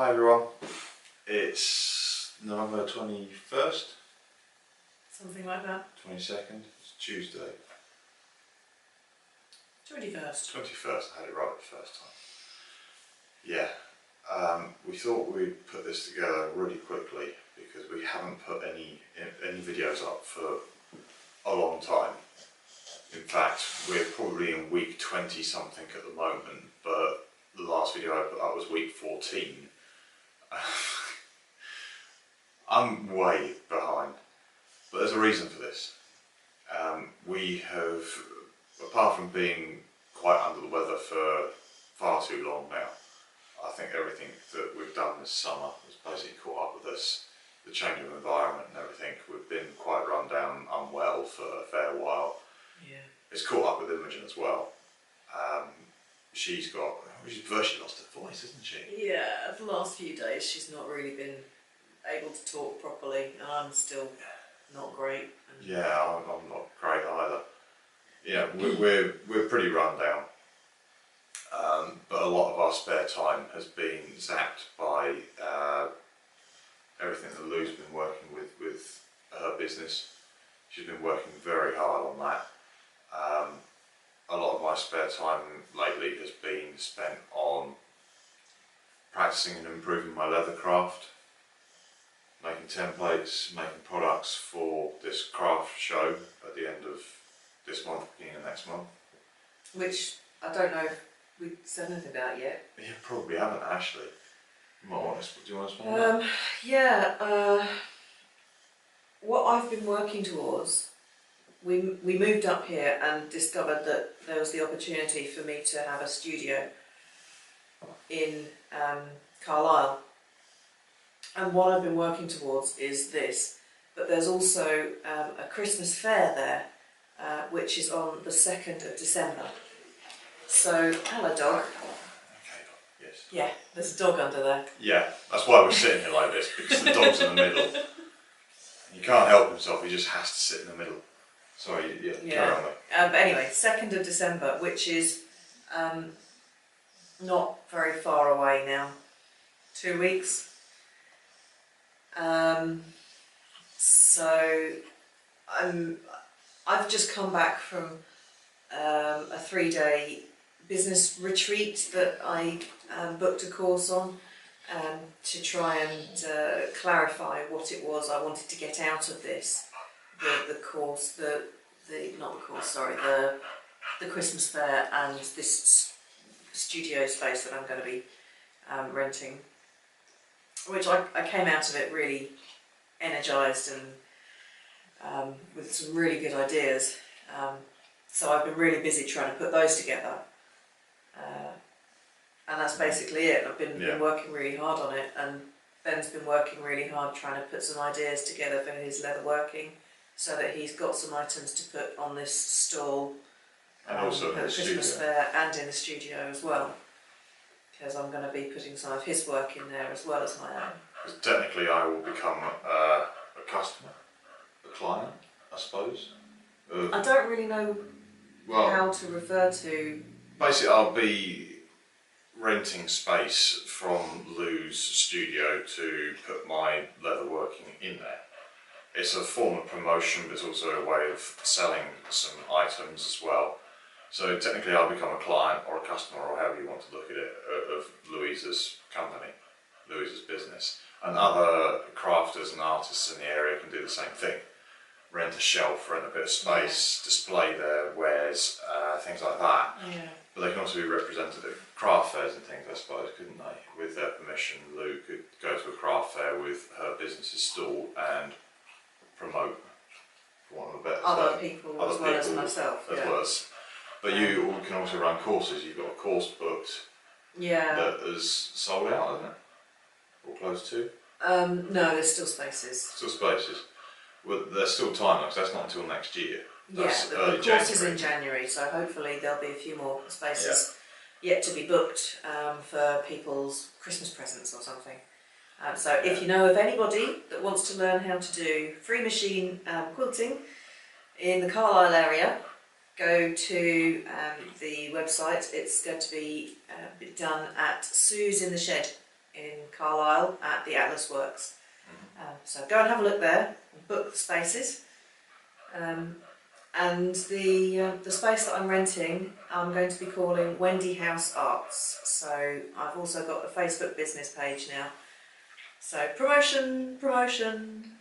Hi everyone, it's November 21st? Something like that. 22nd, it's Tuesday. 21st. 21st, I had it right the first time. Yeah, we thought we'd put this together really quickly because we haven't put any videos up for a long time. In fact, we're probably in week 20 something at the moment, but the last video I put up was week 14. I'm way behind, but there's a reason for this. We have, apart from being quite under the weather for far too long now, I think everything that we've done this summer has basically caught up with us. The change of environment and everything, we've been quite run down, unwell for a fair while. Yeah. It's caught up with Imogen as well. She's virtually lost her voice, isn't she? Yeah, the last few days she's not really been able to talk properly, and I'm still not great. Yeah, I'm not great either. Yeah, we're pretty run down. But a lot of our spare time has been zapped by everything that Lou's been working with her business. She's been working very hard on that. A lot of my spare time lately has been spent on practicing and improving my leather craft, making templates, making products for this craft show at the end of this month, beginning of next month. Which I don't know if we said anything about yet. You probably haven't, actually. Do you want to explain that? Yeah, what I've been working towards, we moved up here and discovered that there was the opportunity for me to have a studio in Carlisle. And what I've been working towards is this, but there's also a Christmas fair there, which is on the 2nd of December. So, hello dog. Okay, yes. Yeah, there's a dog under there. Yeah, that's why we're sitting here like this, because the dog's in the middle. He can't help himself, he just has to sit in the middle. Sorry, yeah. Carry on, mate. But anyway, 2nd of December, which is not very far away now. 2 weeks. So I've just come back from a 3-day business retreat that I booked a course on to try and clarify what it was I wanted to get out of this. The course, the Christmas fair and this studio space that I'm going to be renting, which I came out of it really energised and with some really good ideas. So I've been really busy trying to put those together, and that's basically it. I've been working really hard on it, and Ben's been working really hard trying to put some ideas together for his leatherworking, so that he's got some items to put on this stall And also at the Christmas fair and in the studio as well, because I'm going to be putting some of his work in there as well as my own. Because technically I will become a customer, a client, I suppose. I don't really know how to refer to. Basically, I'll be renting space from Lou's studio to put my leatherworking in there. It's a form of promotion, but it's also a way of selling some items as well. So technically I'll become a client or a customer, or however you want to look at it, of Louisa's company, Louisa's business. And other crafters and artists in the area can do the same thing. Rent a shelf, rent a bit of space, display their wares, things like that. Yeah. But they can also be represented at craft fairs and things, I suppose, couldn't they? With their permission, Lou could go to a craft fair with her business's stall and promote, for want of a better term, Other people as well as myself. as well as, but you can also run courses. You've got a course booked that is sold out, isn't it? Or close to? No, there's still spaces. Still spaces. Well, there's still time, because that's not until next year. That's the early course is January. in January, so hopefully there'll be a few more spaces yet to be booked for people's Christmas presents or something. So if you know of anybody that wants to learn how to do free machine quilting in the Carlisle area, go to the website. It's going to be done at Sue's in the Shed in Carlisle at the Atlas Works. So go and have a look there, and book the spaces. And the space that I'm renting, I'm going to be calling Wendy House Arts. So I've also got a Facebook business page now. So promotion.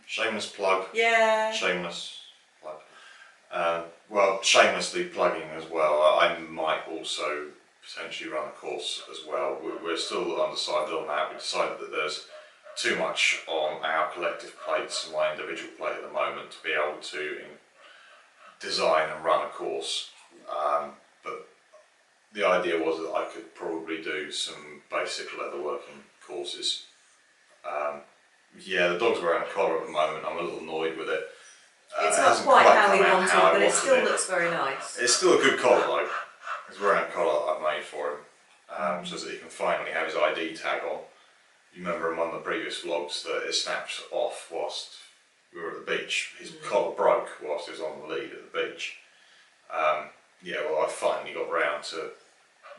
Shameless plug. Yeah. Shameless plug. Well, shamelessly plugging as well. I might also potentially run a course as well. We're still undecided on that. We decided that there's too much on our collective plates and my individual plate at the moment to be able to design and run a course. But the idea was that I could probably do some basic leatherworking courses. Yeah, the dog's wearing a collar at the moment. I'm a little annoyed with it. It's It not hasn't quite how come we out wanted, how I but it wanted still looks very nice. It's still a good collar though. He's wearing a collar that I've made for him, so that he can finally have his ID tag on. You remember in one of the previous vlogs that it snaps off whilst we were at the beach. His collar broke whilst he was on the lead at the beach. Yeah, well, I finally got round to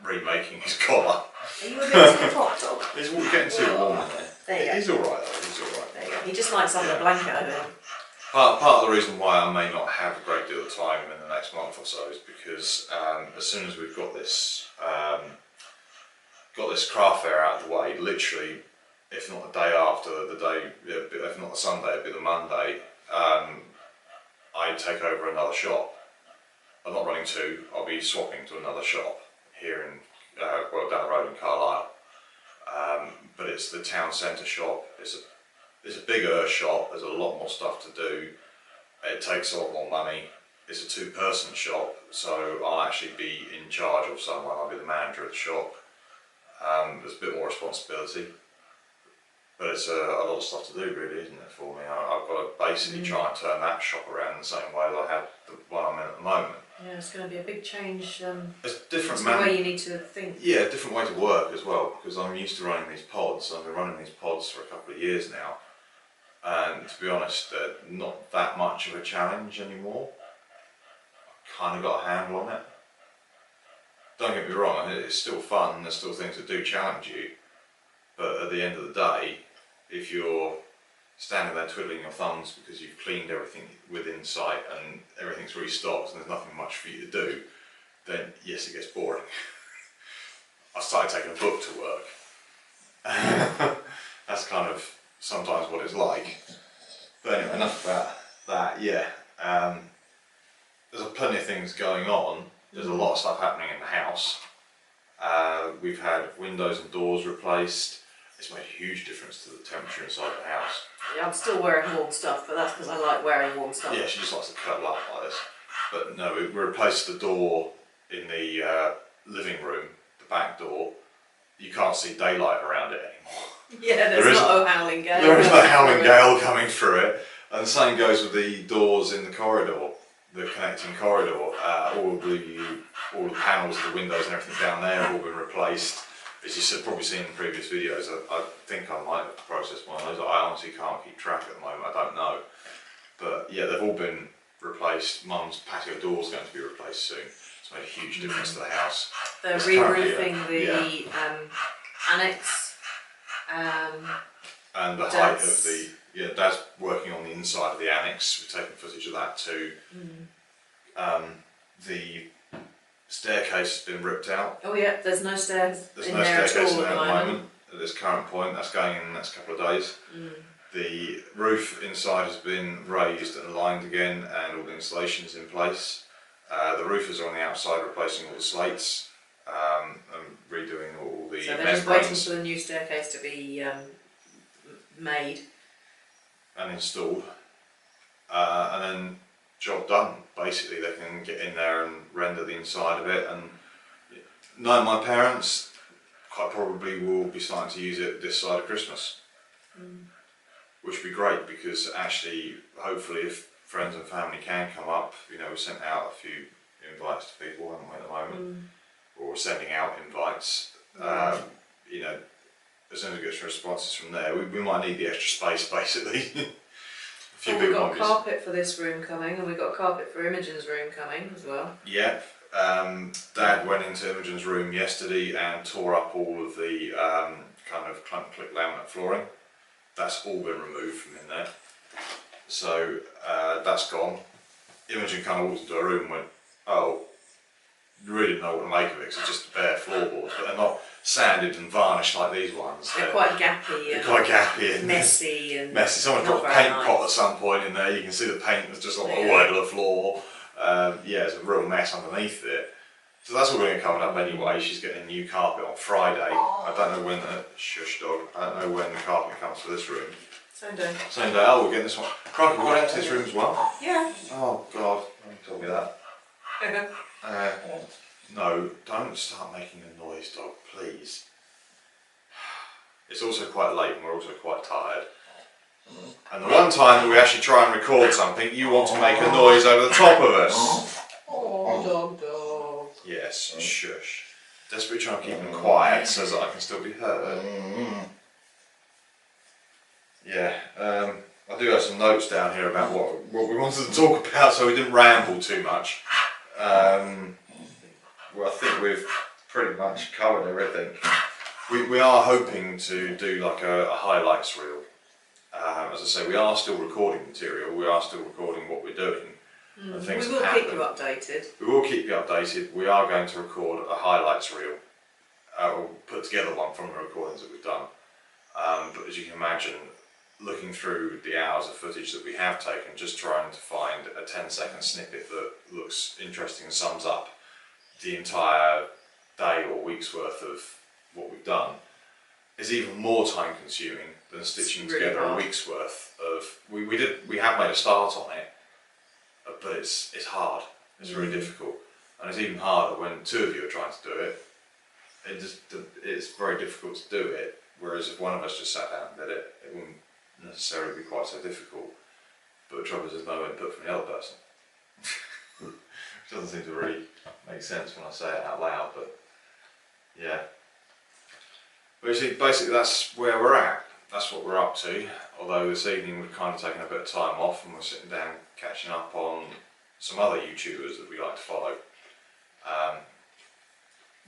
remaking his collar. Are you a bit too hot, dog? It's getting too warm in there. There you go. He's alright though, he's alright. There you go. He just likes having a blanket over him. Part of the reason why I may not have a great deal of time in the next month or so is because as soon as we've got this craft fair out of the way, literally, if not the day after, if not the Sunday, it'd be the Monday, I take over another shop. I'm not running two, I'll be swapping to another shop here in, down the road in Carlisle. But it's the town centre shop. It's a bigger shop, there's a lot more stuff to do, it takes a lot more money, it's a two-person shop, so I'll actually be in charge of someone, I'll be the manager of the shop. There's a bit more responsibility, but it's a lot of stuff to do really, isn't it, for me? I've got to basically try and turn that shop around the same way that I had the one I'm in at the moment. Yeah, it's going to be a big change. It's different the way you need to think. Yeah, a different way to work as well, because I'm used to running these pods. I've been running these pods for a couple of years now, and to be honest, they're not that much of a challenge anymore. I've kind of got a handle on it. Don't get me wrong, it's still fun, there's still things that do challenge you, but at the end of the day, if you're standing there twiddling your thumbs because you've cleaned everything within sight and everything's restocked and there's nothing much for you to do, then yes, it gets boring. I started taking a book to work. That's kind of sometimes what it's like. But anyway, enough about that. Yeah, there's plenty of things going on. There's a lot of stuff happening in the house. We've had windows and doors replaced. It's made a huge difference to the temperature inside the house. Yeah, I'm still wearing warm stuff, but that's because I like wearing warm stuff. Yeah, she just likes to curl up like this. But no, we replaced the door in the living room, the back door. You can't see daylight around it anymore. Yeah, there's not a howling gale. There is no howling gale coming through it. And the same goes with the doors in the corridor, the connecting corridor. All the panels, the windows and everything down there have all been replaced. As you've probably seen in previous videos, I think I might have processed one of those. I honestly can't keep track at the moment, I don't know. But yeah, they've all been replaced. Mum's patio door's going to be replaced soon. It's made a huge difference to the house. They're It's re-roofing currently, the annex. And the height of the, Dad's working on the inside of the annex. We've taken footage of that too. The staircase has been ripped out. Oh yeah, there's no stairs There's in no there at staircase all in at there the at the moment. moment. At this current point, that's going in the next couple of days. The roof inside has been raised and aligned again, and all the installations in place. The roofers are on the outside replacing all the slates and redoing all the So they're just waiting membranes for the new staircase to be made. and installed. And then job done. Basically, they can get in there and render the inside of it. And knowing my parents, quite probably will be starting to use it this side of Christmas, which would be great because actually, hopefully, if friends and family can come up, we sent out a few invites to people, haven't we, at the moment, or we're sending out invites. As soon as we get some responses from there, we might need the extra space, basically. We've got a carpet for this room coming, and we've got a carpet for Imogen's room coming as well. Yeah. Dad went into Imogen's room yesterday and tore up all of the kind of clump click laminate flooring. That's all been removed from in there. So that's gone. Imogen kind of walked into a room and went, oh, you really didn't know what to make of it because it's just bare floorboards, but they're not sanded and varnished like these ones. They're quite gappy and quite gappy and messy and messy. Someone not dropped a very paint nice. pot at some point in there. You can see the paint was just all over the floor. Yeah, it's a real mess underneath it. So that's all going to get covered up anyway. She's getting a new carpet on Friday. I don't know when the shush dog. I don't know when the carpet comes for this room. Same day. Same day. Oh, we're getting this one. Crikey, we've got empty this room as well. Yeah. Oh God, don't tell me that. No, don't start making a noise, dog, please. It's also quite late and we're also quite tired. And the one time that we actually try and record something, you want to make a noise over the top of us. Oh, dog. Yes, shush. Desperately trying to keep them quiet so that I can still be heard. Yeah, I do have some notes down here about what we wanted to talk about so we didn't ramble too much. Well, I think we've pretty much covered everything. We are hoping to do like a highlights reel. As I say, we are still recording material, we are still recording what we're doing. And things We will happen. keep you updated. We will keep you updated. We are going to record a highlights reel. We'll put together one from the recordings that we've done. But as you can imagine, looking through the hours of footage that we have taken, just trying to find a 10-second snippet that looks interesting and sums up the entire day or week's worth of what we've done is even more time consuming than stitching really together a hard. week's worth of. We have made a start on it, but it's hard. It's very difficult, and it's even harder when two of you are trying to do it. It's very difficult to do it. Whereas if one of us just sat down and did it, it wouldn't necessarily be quite so difficult. But the trouble is, there's no input from the other person. Which doesn't seem to really make sense when I say it out loud, but yeah. But you see, basically that's where we're at. That's what we're up to. Although this evening we've kind of taken a bit of time off and we're sitting down catching up on some other YouTubers that we like to follow.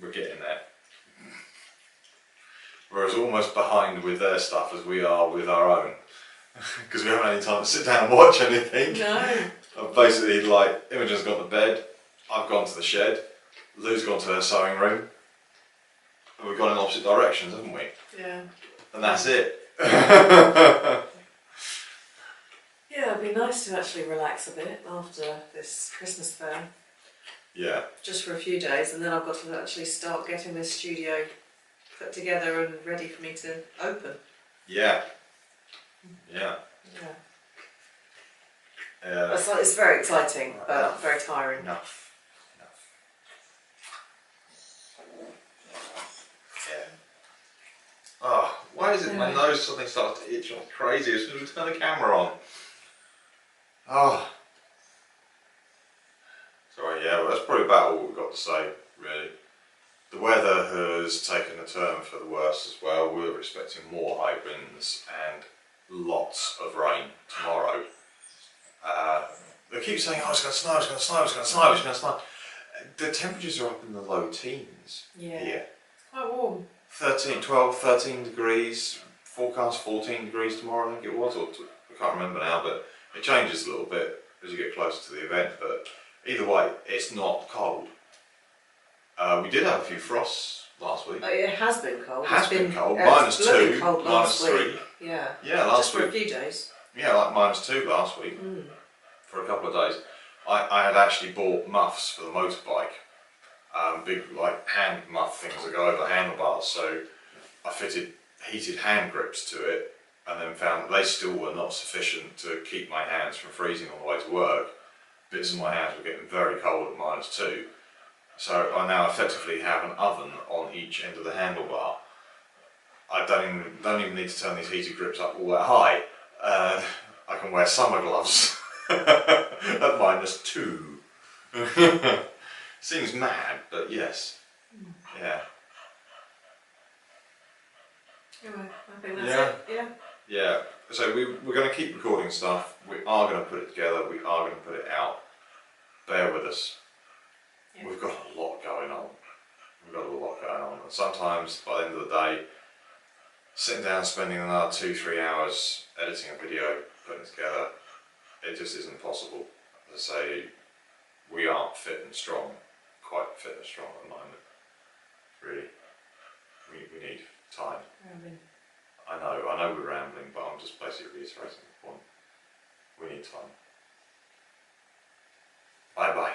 We're getting there. We're as almost behind with their stuff as we are with our own. Because we haven't had any time to sit down and watch anything. No. I've basically, like, Imogen's gone to bed, I've gone to the shed, Lou's gone to her sewing room, and we've gone in opposite directions, haven't we? Yeah. And that's it. Yeah, it'd be nice to actually relax a bit after this Christmas fair, Yeah. just for a few days, and then I've got to actually start getting this studio put together and ready for me to open. Yeah. Yeah. Yeah. Yeah. It's very exciting, but Enough. very tiring. Enough. Yeah. Oh, why is it my nose suddenly starts to itch like crazy as soon as we turn the camera on? Oh. Sorry, yeah, well, that's probably about all we've got to say, really. The weather has taken a turn for the worse as well. We're expecting more high winds and lots of rain tomorrow. They keep saying, oh, it's going to snow, it's going to snow, it's going to snow, it's going to snow. The temperatures are up in the low teens Yeah. here. Quite warm. 13 degrees, forecast 14 degrees tomorrow, I think it was, or I can't remember now, but it changes a little bit as you get closer to the event, but either way, it's not cold. We did have a few frosts last week. It has been cold. Has It's been cold, it's bloody -2, cold last -3. week. Yeah. Yeah, last Just for a week. few days. Yeah, like -2 last week for a couple of days. I had actually bought muffs for the motorbike, big like hand muff things that go over handlebars. So I fitted heated hand grips to it, and then found that they still were not sufficient to keep my hands from freezing on the way to work. Bits of my hands were getting very cold at -2. So I now effectively have an oven on each end of the handlebar. I don't even need to turn these heated grips up all that high. I can wear summer gloves at -2. Seems mad, but yes. Yeah. Anyway, I think that's Yeah. it. Yeah. Yeah. So we're going to keep recording stuff. We are going to put it together. We are going to put it out. Bear with us. Yeah. We've got a lot going on. And sometimes by the end of the day, sitting down, spending another 2-3 hours editing a video, putting it together, it just isn't possible. As I say, we aren't fit and strong, quite fit and strong at the moment, really. We need time. I know we're rambling, but I'm just basically reiterating the point. We need time. Bye bye.